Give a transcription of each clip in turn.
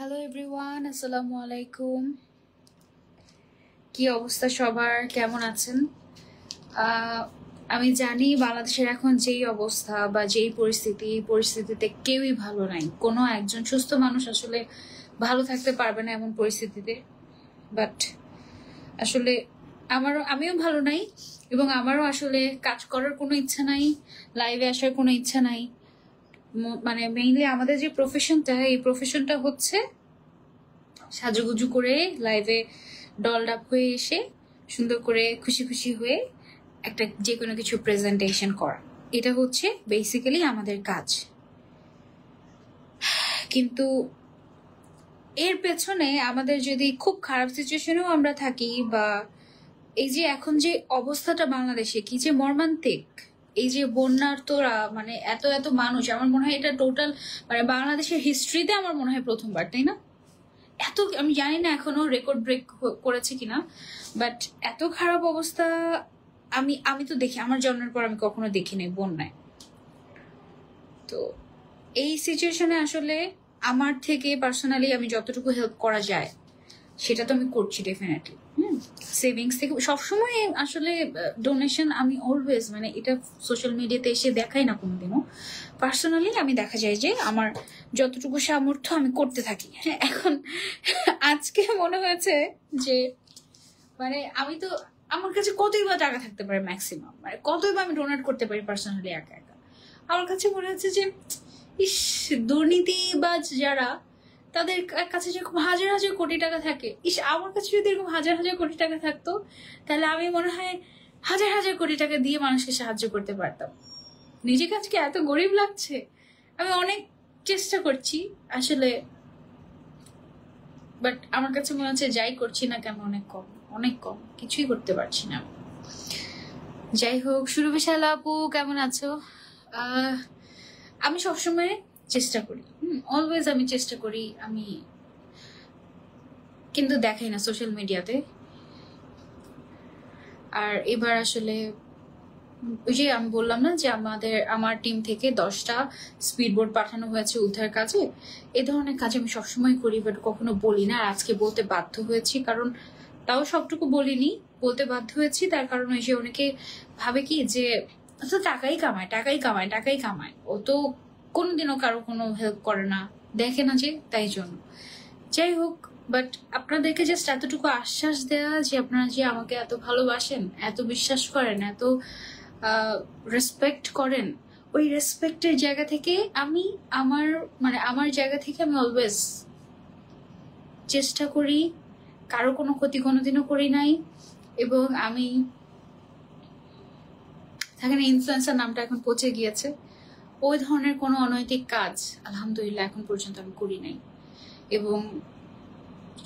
Hello everyone, আসসালামু আলাইকুম। কি অবস্থা সবার, কেমন আছেন? আমি জানি বাংলাদেশের এখন যেই অবস্থা বা যেই পরিস্থিতিতে কেউই ভালো নাই। কোনো একজন সুস্থ মানুষ আসলে ভালো থাকতে পারবে না এমন পরিস্থিতিতে। বাট আসলে আমিও ভালো নাই এবং আমারও আসলে কাজ করার কোনো ইচ্ছা নাই, লাইভে আসার কোনো ইচ্ছা নাই। মানে মেইনলি আমাদের যে প্রফেশনটা, এই প্রফেশনটা হচ্ছে সাজুগুজু করে লাইভে ডলড আপ হয়ে এসে সুন্দর করে খুশি খুশি হয়ে একটা যে কোনো কিছু প্রেজেন্টেশন করা। এটা হচ্ছে বেসিক্যালি আমাদের কাজ। কিন্তু এর পেছনে আমাদের যদি খুব খারাপ সিচুয়েশনেও আমরা থাকি, বা এই যে এখন যে অবস্থাটা বাংলাদেশে কি যে মর্মান্তিক, এই যে বন্যার্তরা, মানে এত এত মানুষ, আমার মনে হয় এটা টোটাল মানে বাংলাদেশের হিস্ট্রিতে আমার মনে হয় প্রথমবার, তাই না? এত আমি জানি না এখনো রেকর্ড ব্রেক করেছে কিনা, বাট এত খারাপ অবস্থা আমি তো দেখি, আমার জন্মের পর আমি কখনো দেখি নাই বন্যায়। তো এই সিচুয়েশনে আসলে আমার থেকে পার্সোনালি আমি যতটুকু হেল্প করা যায় সেটা তো আমি করছি ডেফিনেটলি। সেভিংস থেকে সবসময় আসলে ডোনেশন আমি অলওয়েজ, মানে এটা সোশ্যাল মিডিয়াতে এসে দেখাই না কোনোদিনও, পার্সোনালি আমি দেখা যায় যে আমার যতটুকু সামর্থ্য আমি করতে থাকি। হ্যাঁ, এখন আজকে মনে হয়েছে যে মানে আমি তো, আমার কাছে কতই বা টাকা থাকতে পারে ম্যাক্সিমাম, মানে কতই বা আমি ডোনেট করতে পারি পার্সোনালি একা একা। আমার কাছে মনে হচ্ছে যে ইস, দুর্নীতিবাজ যারা, তাদের কাছে যেরকম হাজার হাজার কোটি টাকা থাকে, ইস আমার কাছে যদি এরকম হাজার হাজার কোটি টাকা থাকতো তাহলে আমি মনে হয় হাজার হাজার কোটি টাকা দিয়ে মানুষকে সাহায্য করতে পারতাম। নিজেকে আজকে এত গরিব লাগছে। আমি অনেক চেষ্টা করছি আসলে, বাট আমার কাছে মনে হচ্ছে যাই করছি না কেন অনেক কম, কিছুই করতে পারছি না। যাই হোক, শুরু বিশাল আপু কেমন আছো? আমি সবসময় চেষ্টা করি, অলওয়েজ আমি চেষ্টা করি, আমি কিন্তু দেখাই না সোশ্যাল মিডিয়াতে। আর এবার আসলে ওই যে আমি বললাম না যে আমার টিম থেকে 10টা স্পিডবোট পাঠানো হয়েছে উদ্ধার কাজে। এ ধরনের কাজ আমি সবসময় করি, বাট কখনো বলি না। আর আজকে বলতে বাধ্য হয়েছি, কারণ তাও সবটুকু বলিনি, বলতে বাধ্য হয়েছি। তার কারণ ওই যে অনেকে ভাবে কি যে তো টাকাই কামায়, ও তো কোনোদিনও কারো কোনো হেল্প করে না, দেখে না যে, তাই জন্য। যাই হোক, বাট আপনাদেরকে জাস্ট এতটুকু আশ্বাস দেয়া যে আপনারা যে আমাকে এত ভালোবাসেন, এত বিশ্বাস করেন, এত রেসপেক্ট করেন, ওই রেসপেক্টের জায়গা থেকে আমি আমার জায়গা থেকে আমি অলওয়েজ চেষ্টা করি, কারো কোনো ক্ষতি কোনোদিনও করি নাই। এবং আমি থাকেন ইনফ্লুয়েন্সার নামটা এখন পচে গিয়েছে, ওই ধরনের কোনো অনৈতিক কাজ আলহামদুলিল্লাহ এখন পর্যন্ত আমি করি নাই। এবং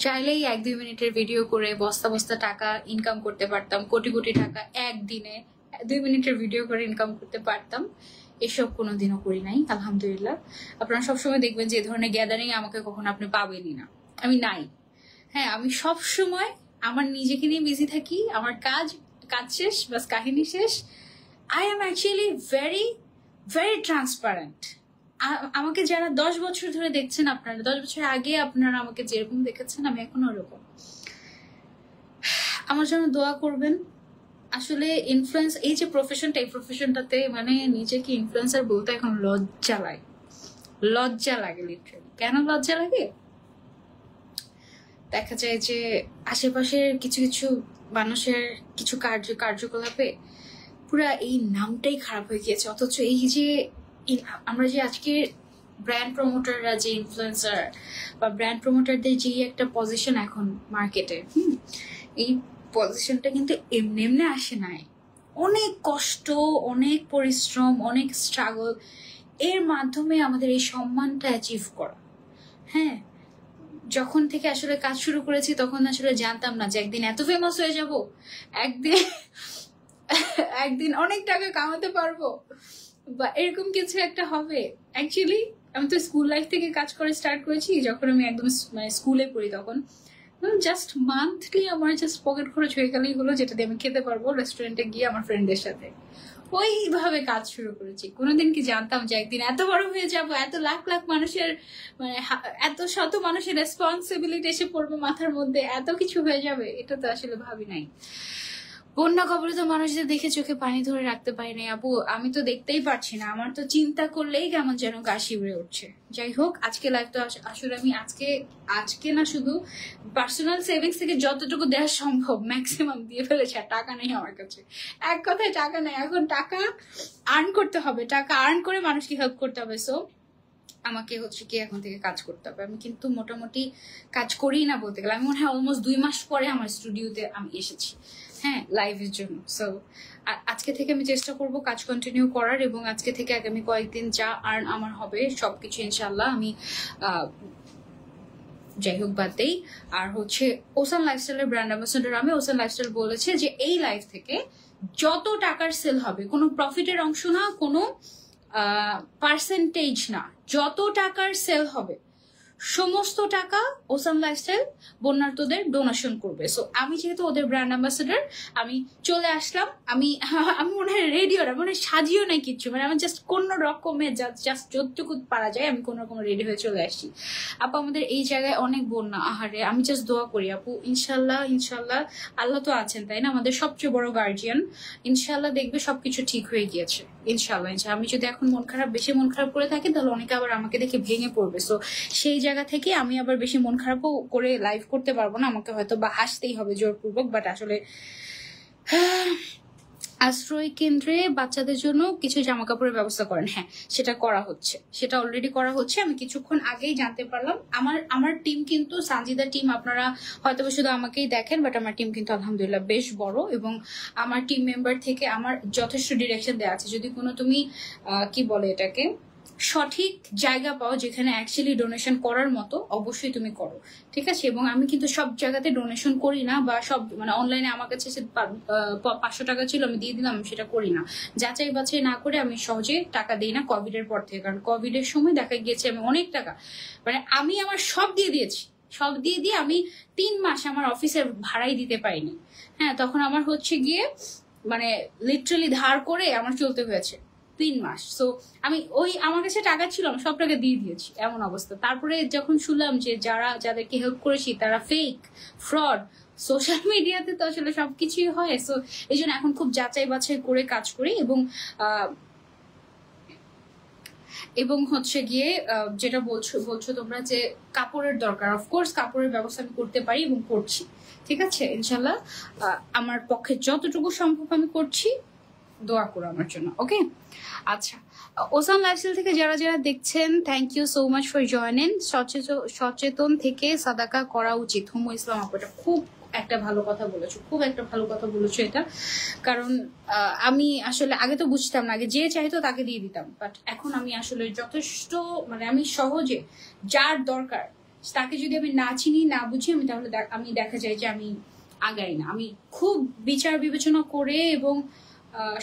চাইলেই 1-2 মিনিটের ভিডিও করে বস্তা বস্তা টাকা ইনকাম করতে পারতাম, কোটি কোটি টাকা একদিনে 2 মিনিটের ভিডিও করে ইনকাম করতে পারতাম। এসব কোনোদিনও করি নাই আলহামদুলিল্লাহ। আপনারা সবসময় দেখবেন যে এই ধরনের গ্যাদারিং আমাকে কখনো আপনি পাবেনই না, আমি নাই। হ্যাঁ, আমি সবসময় আমার নিজেকে নিয়ে বিজি থাকি, আমার কাজ শেষ, বাস কাহিনী শেষ। I am actually very very transparent. আমাকে যারা 10 বছর ধরে দেখছেন, আপনারা 10 বছর আগে আপনারা আমাকে যেরকম দেখেছেন আমি এখন ওরকম। আমার জন্য দোয়া করবেন। আসলে ইনফ্লুয়েন্স, এই যে এই প্রফেশনটাতে মানে নিজেকে ইনফ্লুয়েন্সার বলতে এখন লজ্জা লাগে লিটারালি। কেন লজ্জা লাগে? দেখা যায় যে আশেপাশের কিছু কিছু মানুষের কিছু কার্যকলাপে পুরা এই নামটাই খারাপ হয়ে গিয়েছে। অথচ এই যে আমরা যে আজকে ব্র্যান্ড প্রমোটাররা, যে ইনফ্লুয়েন্সার বা ব্র্যান্ড প্রমোটারদের যে একটা পজিশন এখন মার্কেটে, এই পজিশনটা কিন্তু এমনি এমনি আসে নাই। অনেক কষ্ট, অনেক পরিশ্রম, অনেক স্ট্রাগল, এর মাধ্যমে আমাদের এই সম্মানটা অ্যাচিভ করা। হ্যাঁ, যখন থেকে আসলে কাজ শুরু করেছি তখন আসলে জানতাম না যে একদিন এত ফেমাস হয়ে যাব, একদিন অনেক টাকা কামাতে পারবো, বা এরকম কিছু একটা হবে। অ্যাকচুয়ালি আমি তো স্কুল লাইফ থেকে কাজ করে স্টার্ট করেছি। যখন আমি একদম মানে স্কুলে পড়ি তখন জাস্ট মান্থলি আমার জাস্ট পকেট খরচ হয়ে গেলেই হলো, যেটা দিয়ে আমি খেতে পারবো রেস্টুরেন্টে গিয়ে আমার ফ্রেন্ডদের সাথে। ওইভাবে কাজ শুরু করেছি। কোনোদিন কি জানতাম যে একদিন এত বড় হয়ে যাব, এত লাখ লাখ মানুষের মানে এত শত মানুষের রেসপন্সিবিলিটি এসে পড়বে মাথার মধ্যে, এত কিছু হয়ে যাবে, এটা তো আসলে ভাবি নাই। বন্যা কবলিত মানুষদের দেখে চোখে পানি ধরে রাখতে পারি নাই আপু, আমি তো দেখতেই পারছি না, আমার তো চিন্তা করলেই কেমন যেন গা শিউরে উঠছে। যাই হোক, আজকে লাইভ তো আসলে আমি আজকে না শুধু পার্সোনাল সেভিংস থেকে যতটুকু দেওয়া সম্ভব ম্যাক্সিমাম দিয়ে ফেলেছে। আর টাকা নেই আমার কাছে, এক কথায় টাকা নেই। এখন টাকা আর্ন করতে হবে, টাকা আর্ন করে মানুষকে হেল্প করতে হবে। সো আমাকে হচ্ছে কি এখন থেকে কাজ করতে হবে। আমি কিন্তু মোটামুটি কাজ করি না বলতে গেলে, আমি মনে হয় অলমোস্ট 2 মাস পরে আমার স্টুডিওতে আমি এসেছি, হ্যাঁ, লাইভের জন্য। সো আজকে থেকে আমি চেষ্টা করব কাজ কন্টিনিউ করার, এবং আজকে থেকে আগামী কয়েকদিন যা আর্ন আমার হবে সবকিছু ইনশাল্লাহ আমি যাই হোক বাদ দেই। আর হচ্ছে ওসান লাইফস্টাইলের ব্র্যান্ড অ্যাম্বাসেডর আমি। ওসান লাইফস্টাইল বলেছে যে এই লাইফ থেকে যত টাকার সেল হবে, কোনো প্রফিটের অংশ না, কোনো পার্সেন্টেজ না, যত টাকার সেল হবে সমস্ত টাকা ওসান লাইফস্টাইল বন্যার্তদের ডোনেশন করবে। সো আমি যেহেতু ওদের ব্র্যান্ড অ্যাম্বাসেডর, আমি চলে আসলাম। আমি মনে হয় রেডিও না, মনে হয় সাজিও নাই কিচ্ছু, মানে আমি জাস্ট কোন রকমে জাস্ট যতটুকু পারা যায় আমি কোন রকম রেডি হয়ে চলে আসছি। আপু আমাদের এই জায়গায় অনেক বন্যা, আহারে আমি জাস্ট দোয়া করি আপু, ইনশাল্লাহ ইনশাল্লাহ, আল্লাহ তো আছেন তাই না, আমাদের সবচেয়ে বড় গার্জিয়ান। ইনশাল্লাহ দেখবে সবকিছু ঠিক হয়ে গিয়েছে, ইনশাল্লাহ। আমি যদি এখন বেশি মন খারাপ করে থাকি, তাহলে অনেকে আবার আমাকে দেখে ভেঙে পড়বে। সো সেই জায়গা থেকে আমি আবার বেশি মন খারাপও করে লাইভ করতে পারবো না, আমাকে হয়তো বা হাসতেই হবে জোরপূর্বক। বাট আসলে আশ্রয় কেন্দ্রে বাচ্চাদের জন্য কিছু জামা কাপড়ের ব্যবস্থা করেন, হ্যাঁ সেটা করা হচ্ছে, সেটা অলরেডি করা হচ্ছে। আমি কিছুক্ষণ আগেই জানতে পারলাম। আমার টিম কিন্তু সানজিদা টিম, আপনারা হয়তো শুধু আমাকেই দেখেন, বাট আমার টিম কিন্তু আলহামদুলিল্লাহ বেশ বড়, এবং আমার টিম মেম্বার থেকে আমার যথেষ্ট ডিরেকশন দেওয়া আছে। যদি কোনো তুমি কি বলে এটাকে সঠিক জায়গা পাও যেখানে অ্যাকচুয়ালি ডোনেশন করার মতো, অবশ্যই তুমি করো, ঠিক আছে। এবং আমি কিন্তু সব জায়গাতে ডোনেশন করি না, বা সব মানে অনলাইনে আমার কাছে 500 টাকা ছিল আমি দিয়ে দিলাম, সেটা করি না। যাচাই বাছাই না করে আমি সহজে টাকা দিই না কোভিডের পর থেকে। কারণ কোভিডের সময় দেখা গিয়েছে আমি অনেক টাকা, মানে আমি আমার সব দিয়ে দিয়েছি, সব দিয়ে দিয়ে আমি 3 মাস আমার অফিসের ভাড়াই দিতে পারিনি। হ্যাঁ, তখন আমার হচ্ছে গিয়ে মানে লিটারালি ধার করে আমার চলতে হয়েছে 3 মাস। সো আমি আমার কাছে টাকা ছিল, আমি সব টাকা দিয়ে দিয়েছি, এমন অবস্থা। তারপরে যখন শুনলাম যে যাদেরকে হেল্প করেছি তারা ফেক, ফ্রড, সোশ্যাল মিডিয়াতে তো আসলে সবকিছুই হয়। সো এই জন্য এখন খুব যাচাই বাছাই করে কাজ করি। এবং হচ্ছে গিয়ে যেটা বলছো তোমরা যে কাপড়ের দরকার, অফকোর্স কাপড়ের ব্যবস্থা আমি করতে পারি এবং করছি, ঠিক আছে ইনশাল্লাহ। আমার পক্ষে যতটুকু সম্ভব আমি করছি, দোয়া করো আমার জন্য, ওকে। আচ্ছা, ওসান লাইফস্টাইল থেকে যারা যারা দেখছেন, thank you so much for joining. সচেতন থেকে সাদাকা করা উচিত, হুমু ইসলাম আপু, এটা খুব একটা ভালো কথা বলেছো, খুব একটা ভালো কথা বলেছো এটা। কারণ আমি আসলে আগে তো বুঝতাম না, আগে যে চাইতো তাকে দিয়ে দিতাম, বাট এখন আমি আসলে যথেষ্ট মানে আমি সহজে যার দরকার তাকে যদি আমি না চিনি না বুঝি, আমি তাহলে আমি দেখা যায় যে আমি আগাই না। আমি খুব বিচার বিবেচনা করে এবং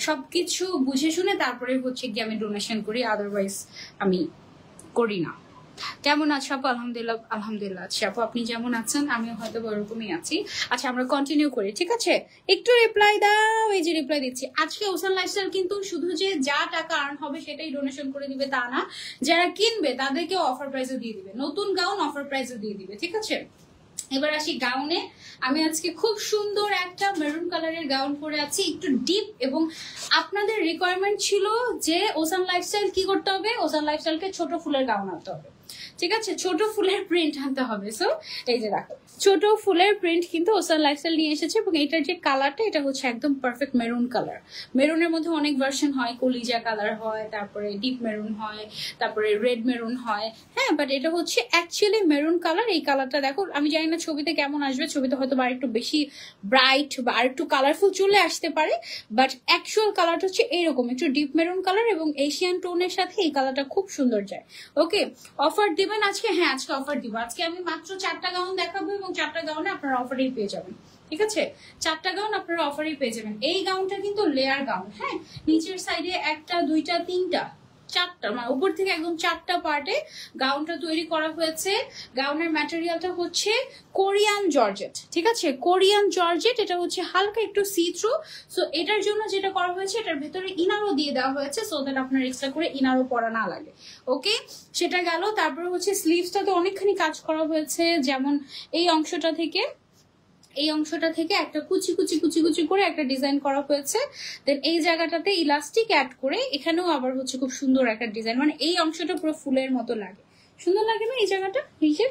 সবকিছু বুঝে শুনে তারপরে হচ্ছে গিয়ে আমি ডোনেশন করি, আদারওয়াইজ আমি করি না। কেমন আছো আপু? আলহামদুলিল্লাহ, আলহামদুলিল্লাহ আছি আপু, আপনি যেমন আছেন আমিও হয়তো ওরকমই আছি। আচ্ছা, আমরা কন্টিনিউ করি, ঠিক আছে। একটু রিপ্লাই দাও, এই যে রিপ্লাই দিচ্ছি। আজকে ওসান লাইফস্টাইল কিন্তু শুধু যে যা টাকা আর্ন হবে সেটাই ডোনেশন করে দিবে তা না, যারা কিনবে তাদেরকেও অফার প্রাইসে দিয়ে দিবে, নতুন গাউন অফার প্রাইসে দিয়ে দিবে, ঠিক আছে। এবার আসি গাউনে। আমি আজকে খুব সুন্দর একটা মেরুন কালারের গাউন পরে আছি, একটু ডিপ, এবং আপনাদের রিকোয়ারমেন্ট ছিল যে ওসান লাইফস্টাইল কি করতে হবে, ওসান লাইফস্টাইলকে ছোট ফুলের গাউন আনতে হবে, ঠিক আছে, ছোট ফুলের প্রিন্ট আনতে হবে। সো এই যে দেখো, ছোট ফুলের প্রিন্ট কিন্তু ওসান লাইফস্টাইল নিয়ে এসেছে, এবং এটার যে কালারটা, এটা হচ্ছে একদম পারফেক্ট মেরুন কালার। মেরুনের মধ্যে অনেক ভার্সন হয়, কলিজা কালার হয়, তারপরে ডিপ মেরুন হয়, তারপরে রেড মেরুন হয়, হ্যাঁ, বাট এটা হচ্ছে অ্যাকচুয়ালি মেরুন কালার। এই কালারটা দেখো, আমি জানি না ছবিতে কেমন আসবে, ছবিতে হয়তো আর একটু বেশি ব্রাইট বা আর একটু কালারফুল চলে আসতে পারে, বাট অ্যাকচুয়াল কালারটা হচ্ছে এইরকম একটু ডিপ মেরুন কালার, এবং এশিয়ান টোনের সাথে এই কালারটা খুব সুন্দর যায়। ওকে, অফার দিবেন আজকে? হ্যাঁ, আজকে অফার দিব। আজকে আমি মাত্র 4টা গাউন দেখাবো, এবং 4টা গাউনে আপনারা অফারেই পেয়ে যাবেন, ঠিক আছে। 4টা গাউন আপনারা অফারেই পেয়ে যাবেন। এই গাউনটা কিন্তু লেয়ার গাউন, হ্যাঁ, নিচের সাইডে 1টা 2টা 3টা চারটা, মানে উপর থেকে একদম চারটা পার্টে গাউনটা তৈরি করা হয়েছে। গাউনের ম্যাটেরিয়ালটা হচ্ছে কোরিয়ান জর্জেট, ঠিক আছে, কোরিয়ান জর্জেট। এটা হচ্ছে হালকা একটু সি থ্রু। সো এটার জন্য যেটা করা হয়েছে, এটার ভেতরে ইনারও দিয়ে দেওয়া হয়েছে, সো দ্যাট আপনার এক্সট্রা করে ইনারও পরা না লাগে। ওকে, সেটা গেল। তারপরে হচ্ছে স্লিভসটাতে অনেকখানি কাজ করা হয়েছে, যেমন এই অংশটা থেকে একটা কুচি কুচি কুচি কুচি করে একটা ডিজাইন করা হয়েছে। দেন এই জায়গাটাতে ইলাস্টিক অ্যাড করে এখানেও আবার হচ্ছে খুব সুন্দর একটা ডিজাইন, মানে এই অংশটা পুরো ফুলের মতো লাগে। সুন্দর লাগে না এই জায়গাটা? এই যে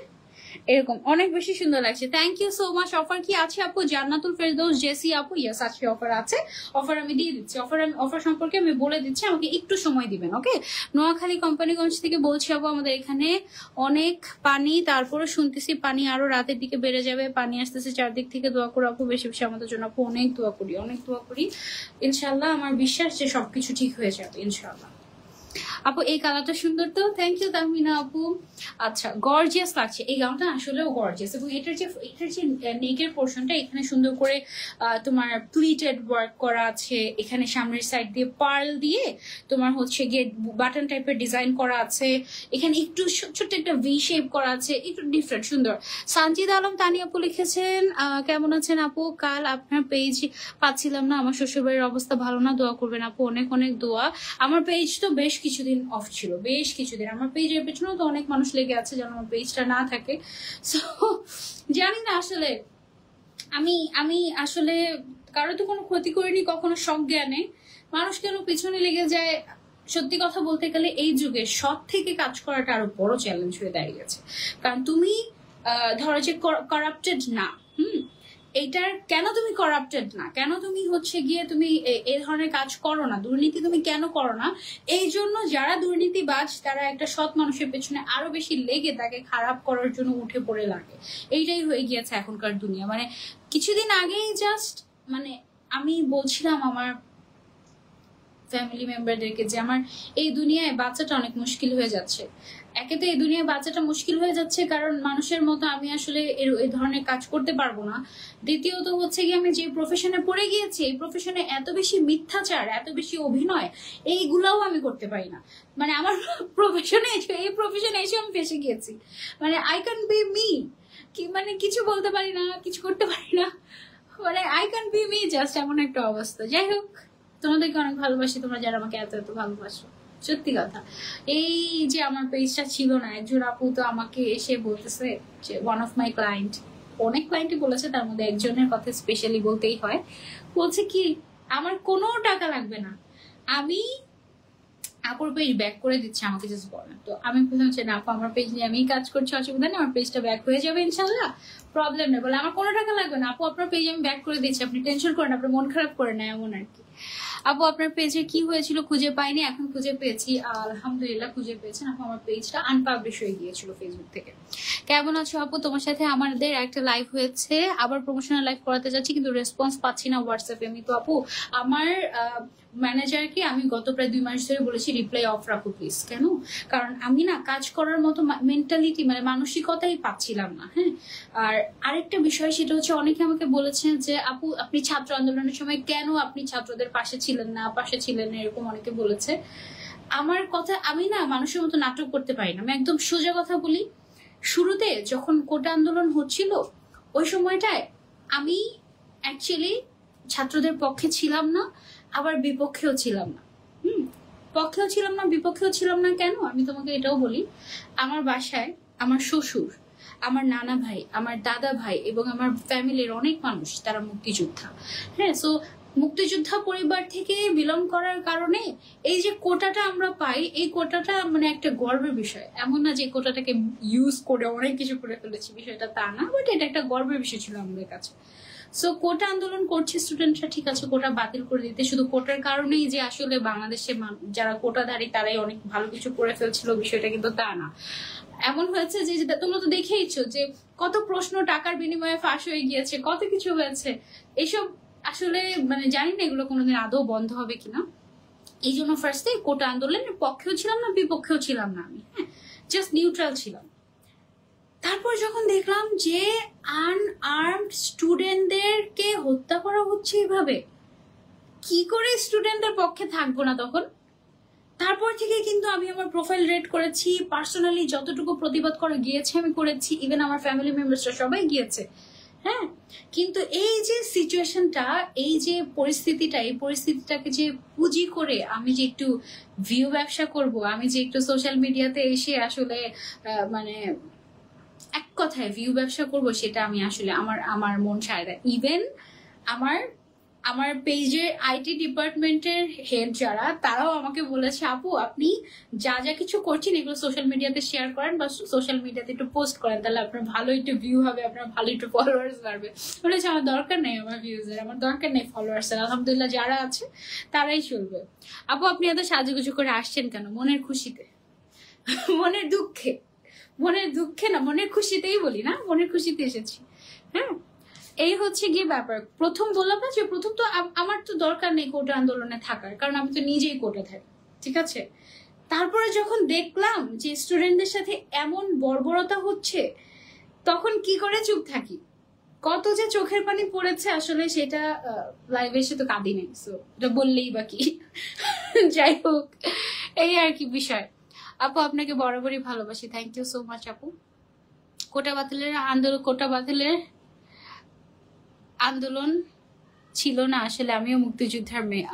এরকম অনেক বেশি সুন্দর লাগছে। Thank you so much. Offer কি আছে আপু? জান্নাতুল ফেরদৌস জেসি আপু, ইয়েস আজকে অফার আছে। অফার আমি দিয়ে দিচ্ছি। অফার সম্পর্কে আমি বলে দিচ্ছি, আমাকে একটু সময় দিবেন। ওকে, নোয়াখালী কোম্পানিগঞ্জ থেকে বলছি আপু, আমাদের এখানে অনেক পানি, তারপরে শুনতেছি পানি আরো রাতের দিকে বেড়ে যাবে, পানি আসতেছে চারদিক থেকে। দোয়া করো আপু, বেশি বেশি আমাদের জন্য আপু, অনেক দোয়া করি, অনেক দোয়া করি। ইনশাল্লাহ আমার বিশ্বাস যে সবকিছু ঠিক হয়ে যাবে ইনশাল্লাহ। আপু এই কালারটা সুন্দর তো, থ্যাংক ইউ তাহমিনা আপু। আচ্ছা, গর্জিয়াস লাগছে এই গাউনটা, আসলেও গর্জিয়াস। এবং এটার যে নেকের পোর্শনটা, এখানে সুন্দর করে তোমার প্লিটেড ওয়ার্ক করা আছে। এখানে সামনের সাইড দিয়ে পার্ল দিয়ে তোমার হচ্ছে গিয়ে বাটন টাইপের ডিজাইন করা আছে। এখানে একটু ছোট্ট একটা ভি শেপ করা আছে, একটু ডিফারেন্ট সুন্দর। সানজিদ আলম তানি আপু লিখেছেন, কেমন আছেন আপু? কাল আপনার পেজ পাচ্ছিলাম না, আমার শ্বশুরবাড়ির অবস্থা ভালো না, দোয়া করবেন আপু, অনেক অনেক দোয়া। আমার পেজ তো বেশ কিছুদিন অফ ছিল, বেশ কিছুদিন। আমার পেজের পেছনেও তো অনেক মানুষ লেগে আছে যেন আমার পেজটা না থাকে। সো জানি না আসলে, আমি আসলে কারো তো কোনো ক্ষতি করিনি কখনো সজ্ঞানে, মানুষ কেন পিছনে লেগে যায়। সত্যি কথা বলতে গেলে এই যুগে সৎ থেকে কাজ করাটা আরো বড় চ্যালেঞ্জ হয়ে দাঁড়িয়েছে। কারণ তুমি ধরো যে করাপ্টেড না, এইটার কেন তুমি করাপ্টেড না, কেন তুমি হচ্ছে গিয়ে তুমি এই ধরনের কাজ করো না, দুর্নীতি তুমি কেন করো না, এই জন্য যারা দুর্নীতিবাজ তারা একটা সৎ মানুষের পেছনে আরো বেশি লেগে তাকে খারাপ করার জন্য উঠে পড়ে লাগে। এইটাই হয়ে গিয়েছে এখনকার দুনিয়া। মানে কিছুদিন আগেই জাস্ট মানে আমি বলছিলাম আমার ফ্যামিলি মেম্বারদেরকে যে আমার এই দুনিয়ায় বাচ্চাটা অনেক মুশকিল হয়ে যাচ্ছে। একে তো এই দুনিয়ায় বাচ্চাটা মুশকিল হয়ে যাচ্ছে কারণ মানুষের মতো আমি আসলে এই ধরনের কাজ করতে পারবো না। দ্বিতীয়ত হচ্ছে কি, আমি যে প্রফেশনে পড়ে গিয়েছি এই প্রফেশনে এত বেশি মিথ্যাচার, এত বেশি অভিনয়, এইগুলাও আমি করতে পারি না। মানে আমার এই প্রফেশনে এসে আমি ফেসে গিয়েছি। মানে আই ক্যান বি মি, কি মানে কিছু বলতে পারি না, কিছু করতে পারি না, মানে I can be me, just এমন একটা অবস্থা। যাই হোক, তোমাদেরকে অনেক ভালোবাসি, তোমরা যারা আমাকে এত এত ভালোবাসো। সত্যি কথা, এই যে আমার পেজটা ছিল না, একজন আপু তো আমাকে এসে বলতেছে যে ওয়ান অফ মাই ক্লায়েন্ট, অনেক ক্লায়েন্টই বলেছে, তার মধ্যে একজনের কথা স্পেশালি বলতেই হয়, বলছে কি আমার কোনো টাকা লাগবে না, আমি আপুর পেজ ব্যাক করে দিচ্ছে, আমাকে জাস্ট বলেন। তো আমি বললাম যে না আপু, আমার পেজ নিয়ে আমি কাজ করছি, অসুবিধা নেই, আমার পেজটা ব্যাক হয়ে যাবে ইনশাল্লাহ, প্রবলেম নেই। বলে আমার কোনো টাকা লাগবে না আপু, আপনার পেজ আমি ব্যাক করে দিচ্ছি, আপনি টেনশন করেন, আপনার মন খারাপ করে না, এমন আর কি। আপু আপনার পেজে কি হয়েছিল খুঁজে পাইনি, এখন খুঁজে পেয়েছি, আলহামদুলিল্লাহ খুঁজে পেয়েছেন আপু। আমার পেজটা আনপাবলিশ হয়ে গিয়েছিল ফেসবুক থেকে। কেমন আছো আপু? তোমার সাথে আমাদের একটা লাইভ হয়েছে, আবার প্রমোশনাল লাইভ করাতে যাচ্ছি, কিন্তু রেসপন্স পাচ্ছি না হোয়াটসঅ্যাপে। আমি তো আপু আমার ম্যানেজারকে আমি গত প্রায় 2 মাস ধরে বলেছি রিপ্লাই অফ রাখো প্লিজ। কেন? কারণ আমি না কাজ করার মতো মেন্টালিটি মানে মানসিকতাই পাচ্ছিলাম না। হ্যাঁ, আর আরেকটা বিষয় সেটা হচ্ছে, অনেকে আমাকে বলেছেন যে আপু আপনি ছাত্র আন্দোলনের সময় কেন আপনি ছাত্রদের পাশে ছিলেন না, এরকম অনেকে বলেছে। আমার কথা, আমি না মানুষের মতো নাটক করতে পারি না, আমি একদম সোজা কথা বলি। শুরুতে যখন কোটা আন্দোলন হচ্ছিল ওই সময়টায় আমি অ্যাকচুয়ালি ছাত্রদের পক্ষে ছিলাম না, আবার বিপক্ষেও ছিলাম না। পক্ষেও ছিলাম না, বিপক্ষেও ছিলাম না। কেন? আমি তোমাকে এটাও বলি, আমার বাসায় আমার শ্বশুর, আমার নানা ভাই, আমার দাদা ভাই এবং আমার ফ্যামিলির অনেক মানুষ তারা মুক্তিযোদ্ধা। হ্যাঁ, সো মুক্তিযোদ্ধা পরিবার থেকে বিলং করার কারণে এই যে কোটাটা আমরা পাই, এই কোটাটা মানে একটা গর্বের বিষয়। এমন না যে কোটাটাকে ইউজ করে অনেক কিছু করে ফেলেছি, বিষয়টা তা না, বাট এটা একটা গর্বের বিষয় ছিল আমাদের কাছে। সো কোটা আন্দোলন করছে স্টুডেন্টরা, ঠিক আছে, কোটা বাতিল করে দিতে, শুধু কোটার কারণেই যে আসলে বাংলাদেশে যারা কোটাধারী তারাই অনেক ভালো কিছু করে ফেলছিল, বিষয়টা কিন্তু তা না। এমন হয়েছে যে তোমরা তো দেখেইছো যে কত প্রশ্ন টাকার বিনিময়ে ফাঁস হয়ে গিয়েছে, কত কিছু হয়েছে। এইসব আসলে মানে জানি না এগুলো কোনোদিন আদৌ বন্ধ হবে কিনা। এই জন্য ফার্স্টে কোটা আন্দোলনের পক্ষেও ছিলাম না, বিপক্ষেও ছিলাম না, আমি জাস্ট নিউট্রাল ছিলাম। তারপর যখন দেখলাম যে আনআর্মড স্টুডেন্টদেরকে হত্যা করা হচ্ছে এভাবে, কি করে স্টুডেন্টদের পক্ষে থাকবো না তখন? তারপর থেকে কিন্তু আমি আমার প্রোফাইল রেড করেছি, পার্সোনালি যতটুকু প্রতিবাদ করা গিয়েছে আমি করেছি, ইভেন আমার ফ্যামিলি মেম্বার্সরা সবাই গিয়েছে। হ্যাঁ, কিন্তু এই যে সিচুয়েশনটা, এই যে পরিস্থিতিটা, এই পরিস্থিতিটাকে যে পুঁজি করে আমি যে একটু ভিউ ব্যবসা করব, আমি যে একটু সোশ্যাল মিডিয়াতে এসে আসলে মানে এক কথায় ভিউ ব্যবসা করব, সেটা আমি আসলে আমার মন চায় না। ইভেন আমার আমার পেজের আইটি ডিপার্টমেন্টের হেড যারা, তারাও আমাকে বলেছে আপু আপনি যা যা কিছু করছেন এগুলো সোশ্যাল মিডিয়াতে শেয়ার করেন বা সোশ্যাল মিডিয়াতে একটু পোস্ট করেন, তাহলে আপনার ভালো একটু ভিউ হবে, আপনার ভালো একটু ফলোয়ার্স বাড়বে। বলেছে আমার দরকার নেই আমার ভিউজের, আমার দরকার নেই ফলোয়ার্সের, আলহামদুলিল্লাহ যারা আছে তারাই চলবে। আপু আপনি এত সাজুগুজু করে আসছেন কেন? মনের খুশিতে? মনের দুঃখে? মনের দুঃখে না, মনের খুশিতেই বলি না, মনের খুশিতে এসেছি। হ্যাঁ, এই হচ্ছে গিয়ে ব্যাপার। প্রথম বললাম না যে প্রথম তো আমার তো দরকার নেই কোটা আন্দোলনে থাকার, কারণ আমি তো নিজেই কোটা থাকি, ঠিক আছে। তারপরে যখন দেখলাম যে স্টুডেন্টদের সাথে এমন বর্বরতা হচ্ছে, তখন কি করে চুপ থাকি? কত যে চোখের পানি পড়েছে আসলে, সেটা লাইভে এসে তো কাঁদি নাই, সো এটা বললেই বা কি। যাই হোক, এই আর কি বিষয়। আপু আপনাকে বরাবরই ভালোবাসি, থ্যাংক ইউ সো মাচ আপু। কোটা বাতিলের আন্দোলন ছিল না আসলে, আমিও মুক্তিযোদ্ধার মেয়ে।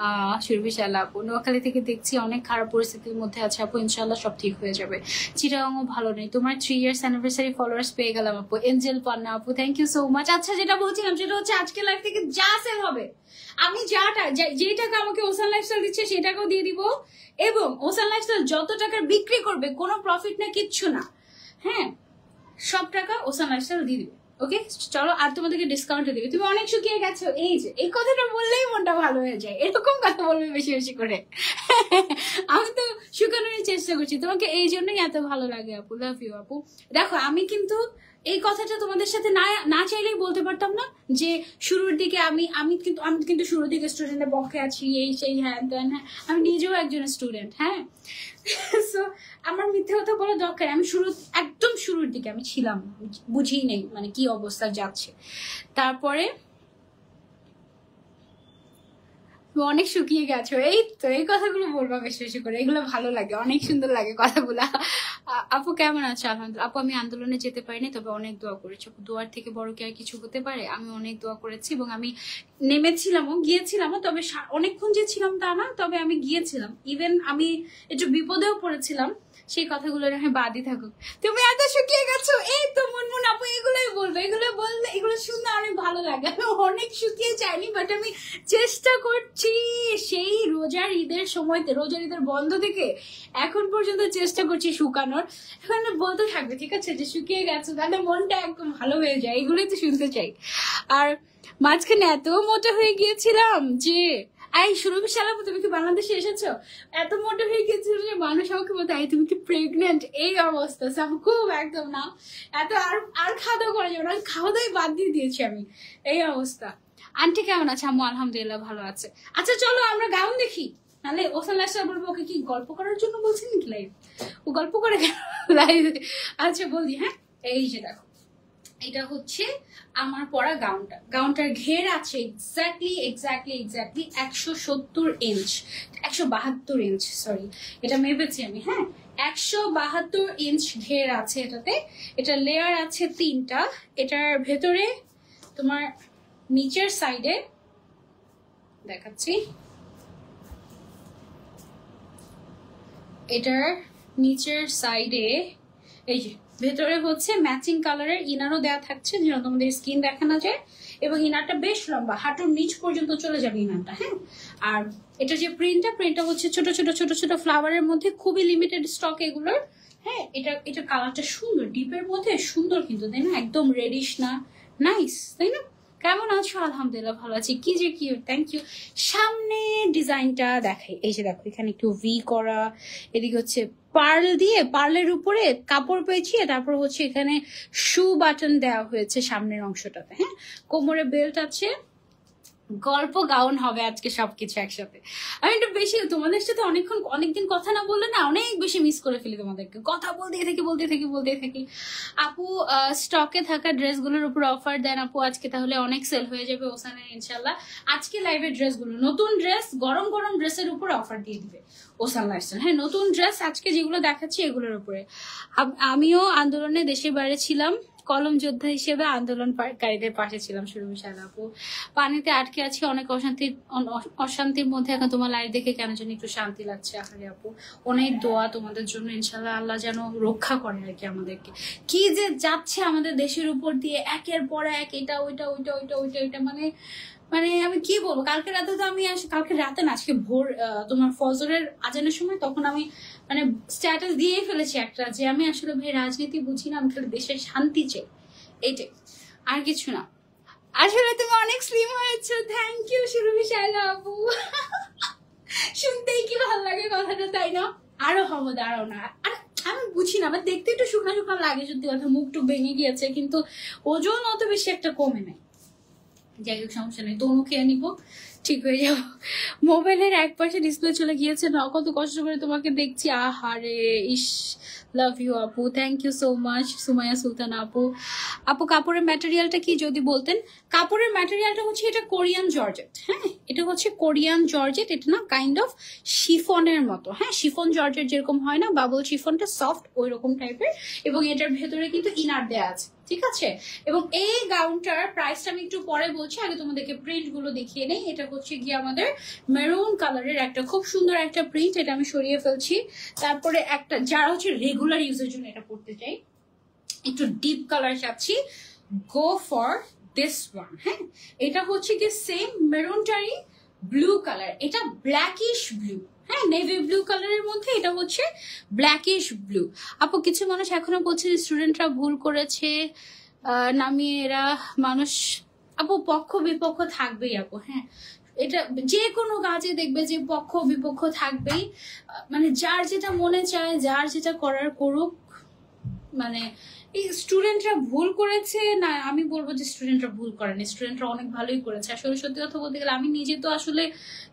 সুরভিশাল আপু, নোয়াখালী থেকে দেখছি অনেক খারাপ পরিস্থিতির মধ্যে আছে আপু, ইনশাল্লাহ সব ঠিক হয়ে যাবে। চিটাগাংও ভালো নেই। তোমার 3 ইয়ার্স অ্যানিভার্সারি ফলোয়ার্স পেয়ে গেলাম আপু। এঞ্জেল পান্না আপু, থ্যাংক ইউ সো মাচ। আচ্ছা, যেটা বলছিলাম সেটা হচ্ছে আজকে লাইভ থেকে যা সেল হবে, আমি যেই টাকা আমাকে ওসান লাইফস্টাইল দিচ্ছে সেই টাকাও দিয়ে দিব, এবং ওসান লাইফস্টাইল যত টাকার বিক্রি করবে কোনো প্রফিট না, কিচ্ছু না, হ্যাঁ, সব টাকা ওসান লাইফস্টাইল দিয়ে দিবে। ওকে চলো, আর তোমাদেরকে ডিসকাউন্টে দিবে। তুমি অনেক শুকিয়ে গেছো, এই যে এই কথাটা বললেই মনটা ভালো হয়ে যায়, এরকম কথা বলবে বেশি বেশি করে। আমি তো শুকানোর চেষ্টা করছি, তোমাকে এই জন্যই এত ভালো লাগে আপু, লাভ ইউ আপু। দেখো আমি কিন্তু এই কথাটা তোমাদের সাথে না চাইলেই বলতে পারতাম না, যে শুরুর দিকে আমি কিন্তু শুরুর দিকে স্টুডেন্টের পক্ষে আছি, এই সেই হ্যাঁ দেন, হ্যাঁ আমি নিজেও একজন স্টুডেন্ট, হ্যাঁ। সো আমার মিথ্যে কথা বলা দরকার, আমি একদম শুরুর দিকে আমি ছিলাম, বুঝিই নেই মানে কি অবস্থা যাচ্ছে। তারপরে অনেক শুকিয়ে গেছো, এই তো এই কথাগুলো বলবা বেশি বেশি করে, এগুলো ভালো লাগে, অনেক সুন্দর লাগে কথাগুলা। আপু কেমন আছো? আলহামদুলিল্লাহ আপু, আমি আন্দোলনে যেতে পারিনি, তবে অনেক দোয়া করেছি। দোয়ার থেকে বড় কি আর কিছু হতে পারে? আমি অনেক দোয়া করেছি এবং আমি নেমেছিলামও, গিয়েছিলামও, তবে অনেকক্ষণ যে ছিলাম তা না, তবে আমি গিয়েছিলাম। ইভেন আমি একটু বিপদেও পড়েছিলাম, সেই কথাগুলো আমি বাদই থাকুক। তুমি এত শুকিয়ে গেছো, এই তো মুনমুন আপু এগুলোই বলবে, এগুলো শুনতে অনেক ভালো লাগে। আমি অনেক শুকিয়ে যাইনি, বাট আমি চেষ্টা করছি সেই রোজার ঈদের সময়তে, রোজার ঈদের বন্ধ থেকে এখন পর্যন্ত চেষ্টা করছি শুকানোর। এখন বলতে থাকবে ঠিক আছে যে শুকিয়ে গেছো, তাহলে মনটা একদম ভালো হয়ে যায়, এগুলোই তো শুনতে চাই। আর মাঝখানে এত মোটা হয়ে গিয়েছিলাম যে, সুরভিশাল আপু তুমি কি বাংলাদেশে এসেছো? এত মোটা হয়ে গিয়েছিল যে মানুষ আমাকে বলতো তুমি কি প্রেগনেন্ট, এই অবস্থা। আমি খুব একদম না, এত আর খাওয়া দাওয়া করা যাবে না, খাওয়া দাওয়াই বাদ দিয়ে দিয়েছি আমি, এই অবস্থা। আন্টি কেমন আছে? আম্মু আলহামদুলিল্লাহ ভালো আছে। আচ্ছা চলো আমরা গাউন দেখি, নাহলে ওসান লাইফস্টাইল বলবো ওকে কি গল্প করার জন্য বলছেন নাকি লাইভ, ও গল্প করে লাইভ। আচ্ছা বলি, হ্যাঁ এই যে দেখো, এটা হচ্ছে আমার পরা গাউনটার ঘের আছে এক্স্যাক্টলি 170 ইঞ্চ, 172 ইঞ্চ, সরি এটা মেপেছি আমি, হ্যাঁ 172 ইঞ্চ ঘের আছে এটাতে। এটা লেয়ার আছে 3টা। এটার ভেতরে তোমার নিচের সাইডে দেখাচ্ছি, এটার নিচের সাইডে এই যে ভেতরে হচ্ছে ম্যাচিং কালারের ইনারও দেওয়া থাকছে, যেন তোমাদের স্কিন দেখা না যায়, এবং ইনারটা বেশ লম্বা, হাঁটুর নিচ পর্যন্ত চলে যাবে ইনারটা, হ্যাঁ। আর এটা যে প্রিন্টটা হচ্ছে ছোট ছোট ফ্লাওয়ারের মধ্যে, খুবই লিমিটেড স্টক এগুলোর, হ্যাঁ। এটা কালারটা সুন্দর, ডিপের মধ্যে সুন্দর কিন্তু, তাই না? একদম রেডিশ না, নাইস তাই না? কেমন আছো? আলহামদুলিল্লাহ ভালো আছি। কি যে কিউট, থ্যাংক ইউ। সামনে ডিজাইনটা দেখাই, এই যে দেখো এখানে একটু ভি করা, এদিকে হচ্ছে পার্ল দিয়ে, পার্লের উপরে কাপড় পেঁচিয়ে তারপর হচ্ছে এখানে শু বাটন দেওয়া হয়েছে সামনের অংশটাতে, হ্যাঁ। কোমরে বেল্ট আছে, গল্প গাউন হবে আজকে সবকিছু একসাথে। আমি একটু বেশি তোমাদের সাথে অনেকদিন কথা না বললে না অনেক বেশি মিস করে ফেলি তোমাদেরকে, কথা বলতে থাকি। আপু স্টকে থাকা ড্রেসগুলোর উপর অফার দেন আপু, আজকে তাহলে অনেক সেল হয়ে যাবে ওসানের ইনশাল্লাহ। আজকে লাইভের ড্রেসগুলো, নতুন ড্রেস, গরম গরম ড্রেসের উপর অফার দিয়ে দিবে ওসান লাইফস্টাইল। হ্যাঁ, নতুন ড্রেস আজকে যেগুলো দেখাচ্ছি এগুলোর উপরে। আমিও আন্দোলনে দেশের বাইরে ছিলাম, কলম যোদ্ধা হিসেবে আন্দোলনকারীদের পাশে ছিলাম। সুরভি শায়লা আপু, পানিতে আটকে আছি অনেক অশান্তির মধ্যে, এখন তোমার লাইভ দেখে কেন জানি একটু শান্তি লাগছে। আহারে আপু, অনেক দোয়া তোমাদের জন্য, ইনশাল্লাহ আল্লাহ যেন রক্ষা করে আর কি আমাদেরকে। কি যে যাচ্ছে আমাদের দেশের উপর দিয়ে একের পর এক, এটা ওইটা মানে মানে আমি কি বলবো। কালকে রাতে তো আমি কালকে রাতে না, আজকে ভোর তোমার ফজরের আজানের সময় তখন আমি মানে স্ট্যাটাস দিয়েই ফেলেছি একটা, যে আমি আসলে ভাই রাজনীতি বুঝি না, আমি খালি দেশের শান্তি চাই, এইটাই, আর কিছু না। আসলে তুমি অনেক স্লিম হয়েছো, থ্যাংক ইউ সুরভি শায়লা আপু। শুনতেই কি ভালো লাগে কথাটা, তাই না? আরো হবো, দাঁড়াও না। আর আমি বুঝি না, আমার দেখতে একটু শুকনা শুকনা লাগে সত্যি কথা, মুখ টুক ভেঙে গিয়েছে, কিন্তু ওজন অত বেশি একটা কমে নাই। যাই হোক, সমস্যা নেই, তনু খেয়ে নিবো, ঠিক হয়ে যাবো। মোবাইলের এক পাশে ডিসপ্লে চলে গিয়েছে না, কত কষ্ট করে তোমাকে দেখছি। আহারে, ইস, লাভ ইউ আপু, thank you so much. Sumaiya Sultan আপু, কাপড়ের ম্যাটেরিয়ালটা কি যদি বলতেন? কাপড়ের ম্যাটেরিয়ালটা হচ্ছে এটা কোরিয়ান জর্জেট। হ্যাঁ, এটা হচ্ছে কোরিয়ান জর্জেট, এটা না কাইন্ড অফ শিফনের মতো। হ্যাঁ, শিফন জর্জেট যেরকম হয় না, বাবল শিফনটা সফট ওই রকম টাইপের, এবং এটার ভেতরে কিন্তু ইনার দেয়া আছে, ঠিক আছে। এবং এই গাউনটার প্রাইসটা আমি একটু পরে বলছি, আগে তোমাদেরকে প্রিন্ট গুলো দেখিয়ে নেই। এটা হচ্ছে গিয়ে আমাদের মেরুন কালারের একটা খুব সুন্দর একটা প্রিন্ট, এটা আমি সরিয়ে ফেলছি। তারপরে একটা যারা হচ্ছে রেগুলার ইউজের জন্য এটা পড়তে চাই, একটু ডিপ কালার চাচ্ছি, গো ফর দিস ওয়ান। হ্যাঁ, এটা হচ্ছে কি সেম মেরুনটারই ব্লু কালার, এটা ব্ল্যাকিশ ব্লু। হ্যাঁ, নেভি ব্লু কালারের মধ্যে এটা হচ্ছে ব্ল্যাকিশ ব্লু। আপু, কিছু মানুষ এখনো বলছে স্টুডেন্টরা ভুল করেছে নামিয়ে এরা মানুষ। আপু, পক্ষ বিপক্ষ থাকবেই আপু। হ্যাঁ, এটা যে কোনো কাজে দেখবে যে পক্ষ বিপক্ষ থাকবেই, মানে যার যেটা মনে চায়, যার যেটা করার করুক। মানে এই স্টুডেন্টরা ভুল করেছে না, আমি বলবো যে স্টুডেন্টরা ভুল করেনি, স্টুডেন্টরা অনেক ভালোই করেছে। আসলে সত্যি কথা বলতে গেলে আমি নিজে তো আসলে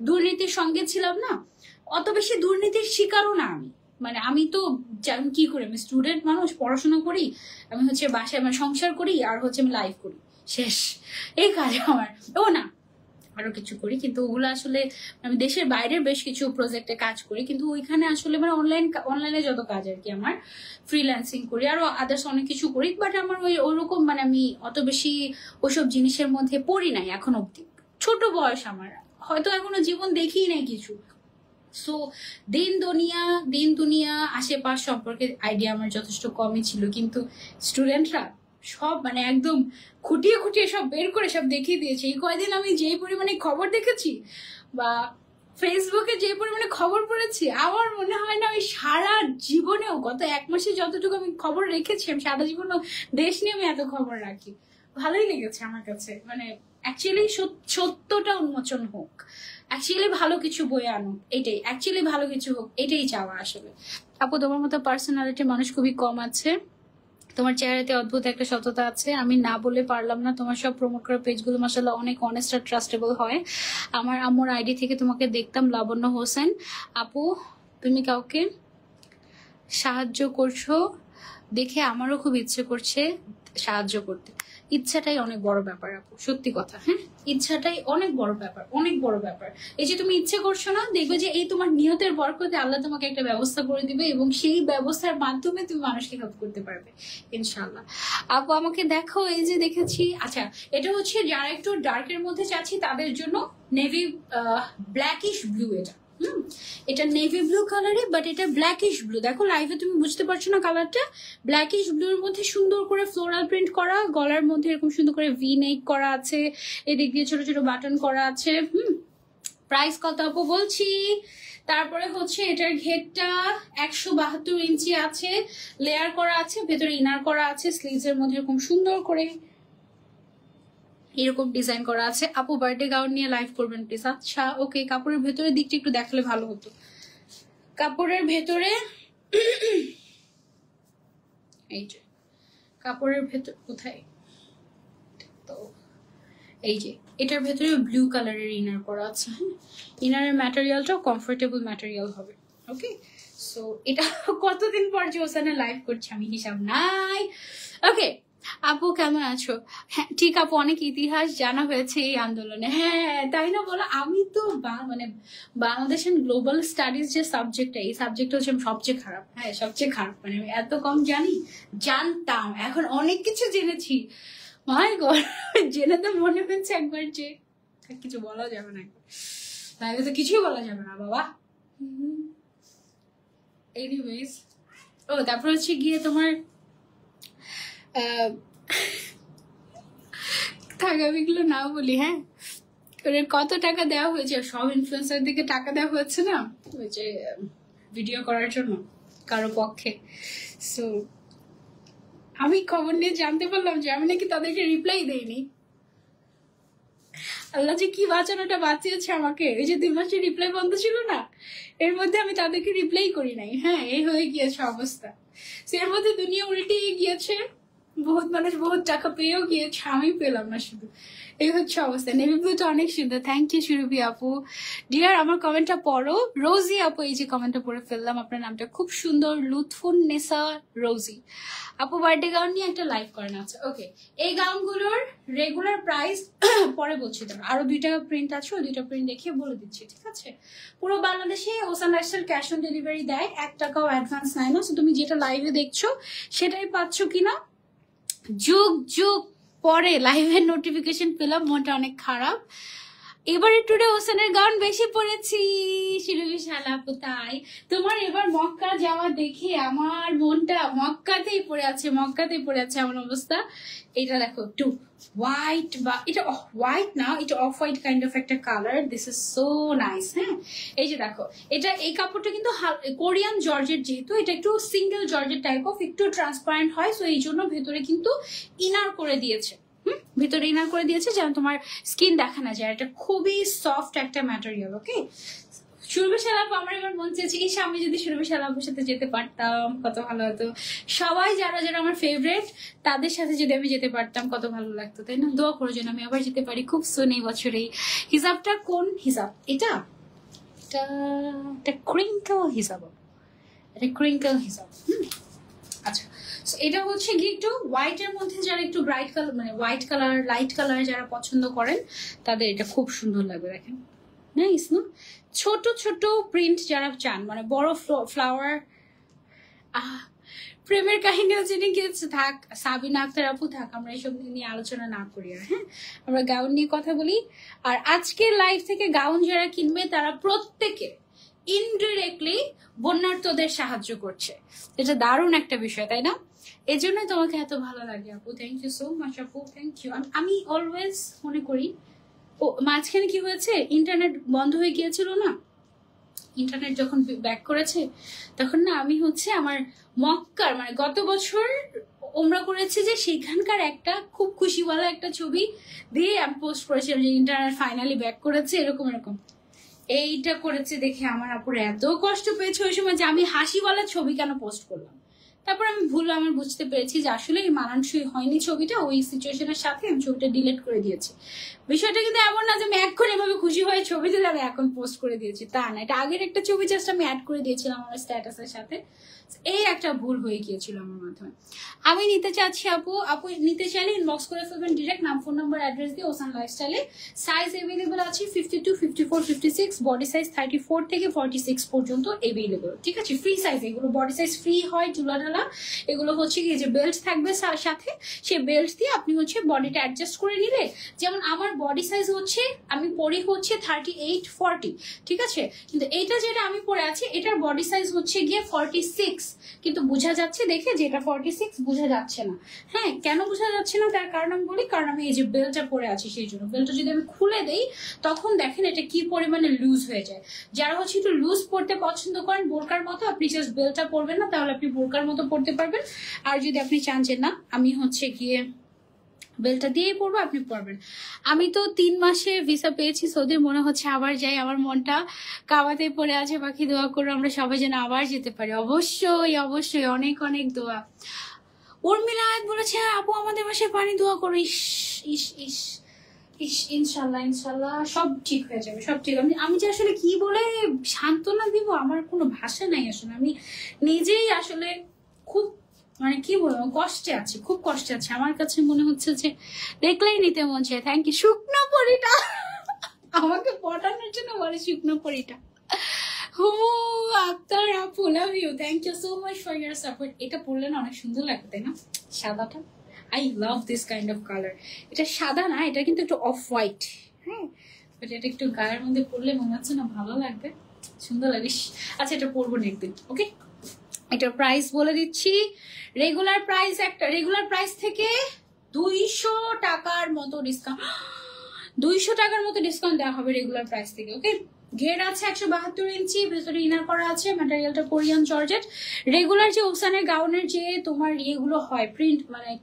দুর্নীতির সঙ্গে ছিলাম না, অত বেশি দুর্নীতির শিকারও না আমি। মানে আমি তো কি করি, আমি স্টুডেন্ট মানুষ, পড়াশোনা করি, আমি হচ্ছে বাসায় আমার সংসার করি, আর হচ্ছে আমি লাইভ করি, শেষ, এই কাজ আমার। ও না, আরো কিছু করি, কিন্তু ওগুলো আসলে আমি দেশের বাইরের বেশ কিছু প্রজেক্টে কাজ করি, কিন্তু ওইখানে আসলে মানে অনলাইনে যত কাজ আর কি, আমার ফ্রিল্যান্সিং করি, আরো আদার্স অনেক কিছু করি, বাট আমার ওইরকম মানে আমি অত বেশি ওইসব জিনিসের মধ্যে পড়ি নাই এখন অব্দি। ছোট বয়স আমার, হয়তো এখনো জীবন দেখিই নাই কিছু। সো দিন দুনিয়া আশেপাশ সম্পর্কে আইডিয়া আমার যথেষ্ট কমই ছিল, কিন্তু স্টুডেন্টরা সব মানে একদম খুঁটিয়ে খুঁটিয়ে সব বের করে সব দেখিয়ে দিয়েছে। এই কয়দিন আমি যেই পরিমাণে খবর দেখেছি বা ফেসবুকে যে পরিমাণে খবর পড়েছি, আমার মনে হয় না ওই সারা জীবনেও গত এক মাসে যতটুকু আমি খবর রেখেছি, আমি সারা জীবনেও দেশ নিয়ে আমি এত খবর রাখি। ভালোই লেগেছে আমার কাছে, মানে অ্যাকচুয়ালি সত্যটা উন্মোচন হোক, অ্যাকচুয়ালি ভালো কিছু বয়ে আনুক, এটাই অ্যাকচুয়ালি ভালো কিছু হোক, এটাই চাওয়া আসলে। আপু, তোমার মতো পার্সোনালিটি মানুষ খুবই কম আছে, তোমার চেহারাতে অদ্ভুত একটা সততা আছে, আমি না বলে পারলাম না। তোমার সব প্রমোট করা পেজগুলো মাশাআল্লাহ অনেক অনেস্ট আর ট্রাস্টেবল হয়। আমার আম্মুর আইডি থেকে তোমাকে দেখতাম, লাবণ্য হোসেন আপু। তুমি কাউকে সাহায্য করছো দেখে আমারও খুব ইচ্ছে করছে সাহায্য করতে। ইচ্ছাটাই অনেক বড় ব্যাপার আপু, সত্যি কথা। হ্যাঁ, ইচ্ছাটাই অনেক বড় ব্যাপার, অনেক বড় ব্যাপার। এই যে তুমি ইচ্ছে করছো না, দেখবে যে এই তোমার নিয়তের বরকতে আল্লাহ তোমাকে একটা ব্যবস্থা করে দিবে, এবং সেই ব্যবস্থার মাধ্যমে তুমি মানুষকে হেল্প করতে পারবে ইনশাআল্লাহ। আপু, আমাকে দেখো, এই যে দেখেছি। আচ্ছা, এটা হচ্ছে যারা একটু ডার্কের মধ্যে চাচ্ছি তাদের জন্য নেভি ব্ল্যাকিশ ব্লু, এটা নেভি ব্লু কালারে, বাট এটা ব্ল্যাকিশ ব্লু। দেখো লাইভে তুমি বুঝতে পারছো না কালারটা, ব্ল্যাকিশ ব্লুর মধ্যে সুন্দর করে ফ্লোরাল প্রিন্ট করা, গলার মধ্যে এরকম সুন্দর করে ভি নেক করা আছে, এদিক দিয়ে ছোট ছোট বাটন করা আছে। প্রাইস কত আপু বলছি। তারপরে হচ্ছে এটার ঘেরটা 172 ইঞ্চি আছে, লেয়ার করা আছে, ভেতরে ইনার করা আছে, স্লিভস এর মধ্যে এরকম সুন্দর করে এরকম ডিজাইন করা আছে। আপু, বার্থডে গাউন নিয়ে লাইভ করবেন প্লিজ। আচ্ছা, ওকে। কাপড়ের ভেতরের দিকটা একটু দেখালে ভালো হতো। কাপড়ের ভেতরে এই যে কাপড়ের ভেতর কোথায়, তো এই যে এটার ভেতরে ব্লু কালারের ইনার করা আছে। হ্যাঁ, ইনারের ম্যাটেরিয়ালটাও কমফোর্টেবল ম্যাটেরিয়াল হবে। ওকে, সো এটা কতদিন পর জোসানা লাইভ করছে আমি হিসাব নাই। ওকে আপু কেমন আছো? হ্যাঁ ঠিক আপু, অনেক ইতিহাস জানা হয়েছে এই আন্দোলনে। হ্যাঁ তাই না বলো? আমি তো মানে বাংলাদেশ এন্ড গ্লোবাল স্টাডিজ যে সাবজেক্টটা, এই সাবজেক্টটা হচ্ছে সবচেয়ে খারাপ। হ্যাঁ সবচেয়ে খারাপ, মানে আমি এত কম জানি, জানতাম এখন অনেক কিছু জেনেছি। মাই গড, জেনে তো মনে হচ্ছে একবার যে কিছু বলা যাবে না, তাহলে তো কিছুই বলা যাবে না বাবা। এনিওয়েজ, ও তারপর হচ্ছে গিয়ে তোমার টাকাগুলো না বলি। হ্যাঁ, ওদের কত টাকা দেওয়া হয়েছে, সব ইনফ্লুয়েন্সার দিকে টাকা দেওয়া হচ্ছে না ওই যে ভিডিও করার জন্য কারো পক্ষে। সো আমি খবর নিয়ে জানতে পারলাম যে আমি নাকি তাদেরকে রিপ্লাই দেইনি। আল্লাহ যে কি বাঁচানোটা বাঁচিয়েছে আমাকে। এই যে 2 মাসের রিপ্লাই বন্ধ ছিল না, এর মধ্যে আমি তাদেরকে রিপ্লাই করি নাই। হ্যাঁ, এই হয়ে গিয়েছে অবস্থা। এর মধ্যে দুনিয়া উল্টে গিয়েছে, বহুত মানুষ বহুত টাকা পেয়েও গিয়েছে, আমি পেলাম না শুধু। এই হচ্ছে অবস্থা। নেভি ব্লু তো অনেক সুন্দর, থ্যাংক ইউ সুরভি আপু। ডিয়ার আমার কমেন্টটা পড়ো। রোজি আপু, এই যে কমেন্টটা পড়ে ফেললাম, আপনার নামটা খুব সুন্দর, লুৎফুন নেসা রোজি আপু। বার্থডে গাউন নিয়ে একটা লাইভ করেন। আচ্ছা ওকে, এই গাউনগুলোর রেগুলার প্রাইস পরে বলছি, তার আরো 2টা প্রিন্ট আছে, ওই 2টা প্রিন্ট দেখিয়ে বলে দিচ্ছি, ঠিক আছে? পুরো বাংলাদেশে ocean lifestyle cash on delivery দেয়, 1 টাকাও অ্যাডভান্স নেয় না। তুমি যেটা লাইভে দেখছো সেটাই পাচ্ছ কিনা যুগ যুগ পরে লাইভের নোটিফিকেশন পেলাম, মনটা অনেক খারাপ। এবার একটু ওসানের গাউন বেশি পড়েছি শিরুবি শালাপু, তাই তোমার এবার মক্কা যাওয়া দেখে আমার মনটা মক্কাতেই পড়ে আছে, মক্কাতেই পড়ে আছে এমন অবস্থা। এটা দেখো একটু হোয়াইট, বা এটা হোয়াইট না, এটা অফ হোয়াইট কাইন্ড অফ একটা colour. This is so nice. হ্যাঁ, এই যে দেখো, এটা এই কাপড়টা কিন্তু কোরিয়ান জর্জেট, যেহেতু এটা একটু সিঙ্গেল জর্জেট টাইপ অফ, একটু ট্রান্সপারেন্ট হয়, সো এই জন্য ভেতরে কিন্তু ইনার করে দিয়েছে। ভিতরে ইনার করে দিয়েছে যেন তোমার স্কিন দেখা না যায়। এটা খুবই সফট একটা ম্যাটেরিয়াল। ওকে, সুরভি শালাপু, আমার এবার মন চেয়েছে এই আমি যদি সুরভি শালাপুর সাথে যেতে পারতাম কত ভালো হতো। সবাই যারা যারা আমার ফেভারিট তাদের সাথে যদি আমি যেতে পারতাম কত ভালো লাগতো, তাই না? দোয়া করো যেন আমি আবার যেতে পারি খুব সুন এই বছরেই। হিসাবটা কোন হিসাব? এটা ক্রিঙ্কল হিসাব, এটা ক্রিঙ্কল হিসাব। আচ্ছা, এটা হচ্ছে গিয়ে একটু হোয়াইট এর মধ্যে যারা একটু ব্রাইট কালার, মানে হোয়াইট কালার, লাইট কালার যারা পছন্দ করেন তাদের এটা খুব সুন্দর লাগবে। দেখেন নাইস না? ছোট ছোট প্রিন্ট যারা চান, মানে বড় ফ্লাওয়ার। প্রেমের কাহিনীও জেনে গিয়েছে, থাক সাবিনা আক্তার আপু, থাক আমরা এইসব নিয়ে আলোচনা না করি আর। হ্যাঁ, আমরা গাউন নিয়ে কথা বলি। আর আজকের লাইভ থেকে গাউন যারা কিনবে তারা প্রত্যেকে ইনডিরেক্টলি বন্যার্থদের সাহায্য করছে। এটা দারুণ একটা বিষয়, তাই না? এই জন্যই তোমাকে এত ভালো লাগে আপু। থ্যাংক ইউ সো মাচ আপু, থ্যাংক ইউ। আমি অলওয়েজ মনে করি, ও মাঝখানে কি হয়েছে, ইন্টারনেট বন্ধ হয়ে গিয়েছিল না, ইন্টারনেট যখন ব্যাক করেছে তখন না আমি হচ্ছে আমার মক্কার, মানে গত বছর ওমরা করেছে যে সেখানকার একটা খুব খুশিওয়ালা একটা ছবি দিয়ে আমি পোস্ট করেছিলাম যে ইন্টারনেট ফাইনালি ব্যাক করেছে, এরকম এরকম। এইটা করেছে দেখে আমার আপুর এত কষ্ট পেয়েছে ওই সময় যে আমি হাসিওয়ালা ছবি কেন পোস্ট করলাম। তারপর আমি আমার বুঝতে পেরেছি যে আসলে মানানসই হয়নি ছবিটা ওই সিচুয়েশনের সাথে, আমি ছবিটা ডিলিট করে দিয়েছি। বিষয়টা কিন্তু এমন না যে আমি এখন এভাবে খুশি হয়ে ছবি দিলে আমি এখন পোস্ট করে দিয়েছি, তা না। এটা আগের একটা ছবি জাস্ট আমি অ্যাড করে দিয়েছিলাম আমার স্ট্যাটাসের সাথে। এই একটা ভুল হয়ে গিয়েছিল আমার মাধ্যমে। আমি নিতে চাচ্ছি আপু, আপু নিতে চাইলে ইনবক্স করে ফেলবেন ডিরেক্ট, নাম ফোন নাম্বার অ্যাড্রেস দিয়ে ওসান লাইফস্টাইলে। সাইজ অ্যাভেলেবল আছে 52, 54, 56, বডি সাইজ 34 থেকে 46 পর্যন্ত অ্যাভেলেবল, ঠিক আছে? ফ্রি সাইজ, এগুলো বডি সাইজ ফ্রি হয়, চুলা ঢালা। এগুলো হচ্ছে কি যে বেল্ট থাকবে সাথে, সেই বেল্ট দিয়ে আপনি হচ্ছে বডিটা অ্যাডজাস্ট করে নিলে, যেমন আমার বডি সাইজ হচ্ছে, আমি পরি হচ্ছে 38, 40, ঠিক আছে? কিন্তু এইটা যেটা আমি পরে আছি এটার বডি সাইজ হচ্ছে গিয়ে 46, কিন্তু বোঝা যাচ্ছে দেখে যে এটা 46 বোঝা যাচ্ছে না। হ্যাঁ, কেন বোঝা যাচ্ছে না তার কারণ আমি বলি, কারণ আমি এই যে বেল্টটা পরে আছি সেই জন্য। বেল্টটা যদি আমি খুলে দেই তখন দেখেন এটা কি পরিমাণে লুজ হয়ে যায়। যারা হচ্ছে একটু লুজ পড়তে পছন্দ করেন বোরকার মতো, আপনি জাস্ট বেল্টটা পরবেন না, তাহলে আপনি বোরকার মতো পড়তে পারবেন। আর যদি আপনি চান যে না আমি হচ্ছে গিয়ে বেলটা দিয়েই পড়বো, আপনি পড়বেন। আমি তো 3 মাসে ভিসা পেয়েছি সৌদির, মনে হচ্ছে আবার যাই, আমার মনটা কাবাতে পড়ে আছে। বাকি দোয়া করো আমরা সবাই যেন আবার যেতে পারি। অবশ্যই অবশ্যই, অনেক অনেক দোয়া। উর্মিলা বলেছে আপু আমাদের বাসায় পানি দোয়া করো। ইস ইস ইস, ইনশাল্লাহ ইনশাল্লাহ সব ঠিক হয়ে যাবে, সব ঠিক। আমি যে আসলে কি বলে সান্ত্বনা দিব, আমার কোনো ভাষা নাই আসলে। আমি নিজেই আসলে খুব মানে কি বলবো, কষ্টে আছি, খুব কষ্টে আছি। আমার কাছে মনে হচ্ছে যে দেখলেই নিতে মন চায়। Thank you. শুকনো পরিটা আমাকে পটানোর জন্য বলে শুকনো পরিটা। ও আক্তার আপু, love you, thank you so much for your support. এটা পরলে না অনেক সুন্দর লাগবে, তাই না? সাদাটা I love this kind of colour. এটা সাদা না, এটা কিন্তু একটু অফ হোয়াইট। হ্যাঁ, বাট এটা একটু গায়ের মধ্যে পরলে মনে হচ্ছে না ভালো লাগবে, সুন্দর লাগে। আচ্ছা, এটা পরবো না একদিন, ওকে? এটার প্রাইস বলে দিচ্ছি। রেগুলার প্রাইস থেকে 200 টাকার মতো ডিসকাউন্ট, 200 টাকার মতো ডিসকাউন্ট দেওয়া হবে রেগুলার প্রাইস থেকে, ওকে? ঘের আছে 172 ইঞ্চি, ভেতরে ইনার করা আছে, ম্যাটেরিয়ালটা কোরিয়ান জর্জেট। রেগুলার যে ওসানের গাউনের যে তোমার ইয়েগুলো হয়,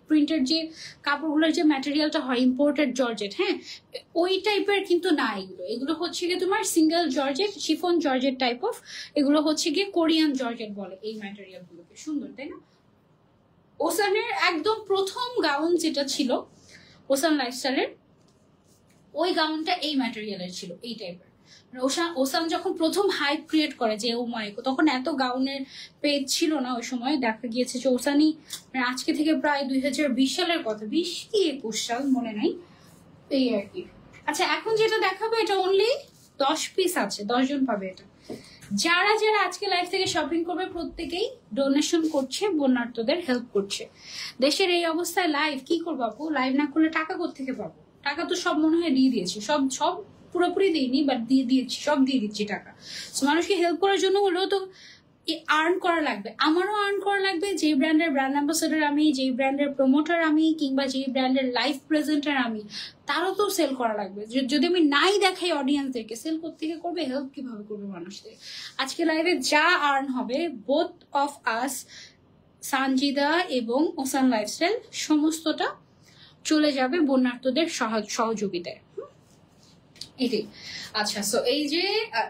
প্রিন্টের যে কাপড়গুলোর যে ম্যাটেরিয়ালটা হয় ইম্পোর্টেড জর্জেট, হ্যাঁ, ওই টাইপের কিন্তু না এগুলো হচ্ছে গিয়ে তোমার single georgette, chiffon georgette type of. এগুলো হচ্ছে গিয়ে কোরিয়ান জর্জেট বলে এই ম্যাটেরিয়ালগুলোকে। সুন্দর, তাই না? ওসানের একদম প্রথম গাউন যেটা ছিল ওসান লাইফস্টাইলের, ওই গাউনটা এই ম্যাটেরিয়ালের ছিল, এই টাইপের। ওসান যখন প্রথম হাইপ ক্রিয়েট করে যে ও মাইকো, তখন এত গাউনের পেজ ছিল না ওই সময়। দেখা গিয়েছে যে ওসানই আজকে থেকে প্রায় 2020 সালের কথা, 20 কি 21 সাল মনে নাই, এই আর কি। আচ্ছা, এখন যেটা দেখাবো এটা অনলি 10 পিস আছে, 10 জন পাবে এটা। যারা যারা আজকে লাইভ থেকে শপিং করবে প্রত্যেকেই ডোনেশন করছে, বন্যার্থদের হেল্প করছে। দেশের এই অবস্থায় লাইভ কি করবো আপু? লাইভ না করলে টাকা কোত্থেকে পাবো? টাকা তো সব মনে হয় দিয়ে দিয়েছি, সব পুরোপুরি দিইনি, বাট দিয়ে দিয়েছি, সব দিয়ে দিচ্ছি টাকা। মানুষকে হেল্প করার জন্য হলেও তো আর্ন করা লাগবে, আমারও আর্ন করা লাগবে। যেই ব্র্যান্ডের ব্র্যান্ড অ্যাম্বাসেডর আমি, যেই ব্র্যান্ডের প্রমোটার আমি, কিংবা যেই ব্র্যান্ডের লাইভ প্রেজেন্টার আমি, তারও তো সেল করা লাগবে। যদি আমি নাই দেখাই অডিয়েন্সদেরকে, সেল কোত্থেকে করবে, হেল্প কিভাবে করবে মানুষদের? আজকে লাইভে যা আর্ন হবে, বোথ অফ আস, সানজিদা এবং ওসান লাইফস্টাইল, সমস্তটা চলে যাবে বন্যার্থদের সহযোগিতায়। এটাই। আচ্ছা, সো এই যে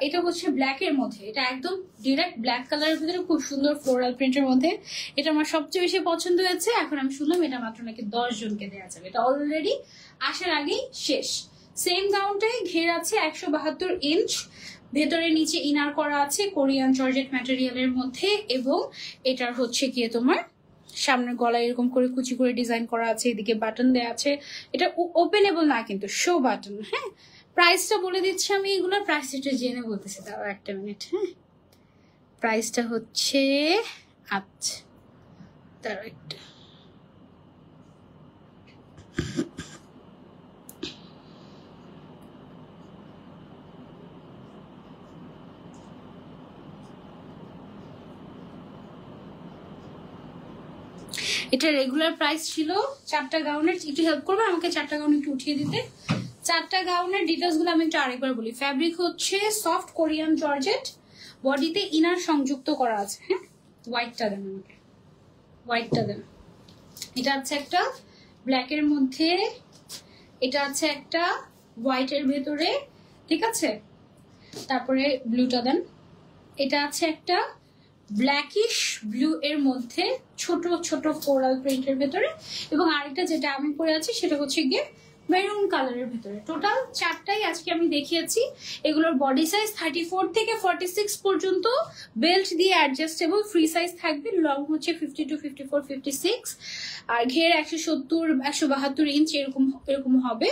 এটা হচ্ছে ব্ল্যাক এর মধ্যে, এটা একদম ডিরেক্ট ব্ল্যাক কালারের ভিতরে খুব সুন্দর ফ্লোরাল প্রিন্টের মধ্যে। এটা আমার সবচেয়ে বেশি পছন্দ হয়েছে। এখন আমি শুনলাম এটা মাত্র নাকি 10 জনকে দেওয়া যাবে, এটা অলরেডি আসার আগেই শেষ। সেম গাউনটাই ঘের আছে 172 ইঞ্চ, ভেতরে নিচে ইনার করা আছে কোরিয়ান জর্জেট ম্যাটেরিয়ালের মধ্যে, এবং এটার হচ্ছে গিয়ে তোমার সামনের গলায় এরকম করে কুচি করে ডিজাইন করা আছে, এদিকে বাটন দেওয়া আছে। এটা ওপেনেবল না কিন্তু, শো বাটন। হ্যাঁ, প্রাইসটা বলে দিচ্ছি আমি, এগুলোর প্রাইসটা জেনে বলতেছি, তাও একটা মিনিট। হ্যাঁ, প্রাইসটা হচ্ছে, আচ্ছা তার একটা, এটা রেগুলার প্রাইস ছিল 4টা গাউনের। একটু হেল্প করবে আমাকে 4টা গাউন একটু উঠিয়ে দিতে? 4টা গাউনের ডিটেলস গুলো আমি একটু আরেকবার বলি। ফ্যাব্রিক হচ্ছে সফট কোরিয়ান জর্জেট, বডিতে ইনার সংযুক্ত করা আছে। হ্যাঁ, হোয়াইটটা দেন আমাকে, হোয়াইটটা দেন। এটা আছে একটা ব্ল্যাক এর মধ্যে, এটা আছে একটা হোয়াইট এর ভেতরে, ঠিক আছে? তারপরে ব্লুটা দেন। এটা আছে একটা ব্ল্যাকিশ ব্লু এর মধ্যে ছোট ছোট ফ্লোরাল প্রিন্টের ভেতরে, এবং আরেকটা যেটা আমি পরে আছি সেটা হচ্ছে গিয়ে মেরুন কালারের ভেতরে। টোটাল 4টাই আজকে আমি দেখিয়েছি। এগুলোর বডি সাইজ 34 থেকে 46 পর্যন্ত, বেল্ট দিয়ে অ্যাডজাস্টেবল, ফ্রি সাইজ থাকবে। লং হচ্ছে 52, 54, 56, আর ঘের 170, 172 ইঞ্চ এরকম হবে।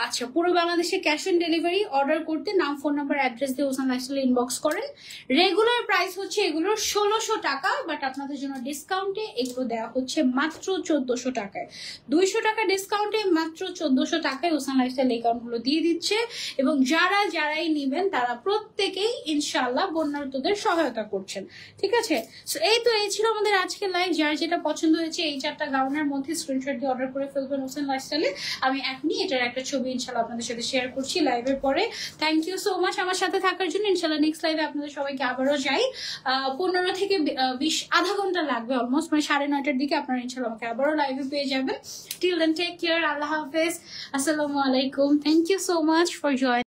আচ্ছা, পুরো বাংলাদেশে ক্যাশ অন ডেলিভারি। অর্ডার করতে নাম, ফোন নাম্বার, অ্যাড্রেস দিয়ে ওসান লাইফস্টাইল ইনবক্স করেন। রেগুলার প্রাইস হচ্ছে এগুলোর 1600 টাকা, বাট আপনাদের জন্য ডিসকাউন্টে এগুলো দেওয়া হচ্ছে মাত্র 1400 টাকায়। 200 টাকা ডিসকাউন্টে মাত্র 1400 টাকায় ওসান লাইফস্টাইল এই গাউনগুলো দিয়ে দিচ্ছে। এবং যারাই নিবেন তারা প্রত্যেকেই ইনশাআল্লাহ বন্যার্থদের সহায়তা করছেন, ঠিক আছে? সো এই ছিল আমাদের আজকের লাইভ। যার যেটা পছন্দ হয়েছে এই 4টা গাউনের মধ্যে স্ক্রিনশট দিয়ে অর্ডার করে ফেলবেন ওসান লাইফস্টাইলে। আমি এখনই এটার একটা ছবি ইনশাআল্লাহ আপনাদের সাথে শেয়ার করছি লাইভের পরে। থ্যাংক ইউ সো মাচ আমার সাথে থাকার জন্য। ইনশাআল্লাহ নেক্সট লাইভে আপনাদের সবাইকে আবারও যাই। 15 থেকে 20, আধা ঘন্টা লাগবে অলমোস্ট, মানে 9:30টার দিকে আপনারা ইনশাআল্লাহ আমাকে আবারও লাইভে পেয়ে যাবেন। টিল দেন টেক কেয়ার, আল্লাহ হাফেজ, আসসালামু আলাইকুম। Thank you so much for joining.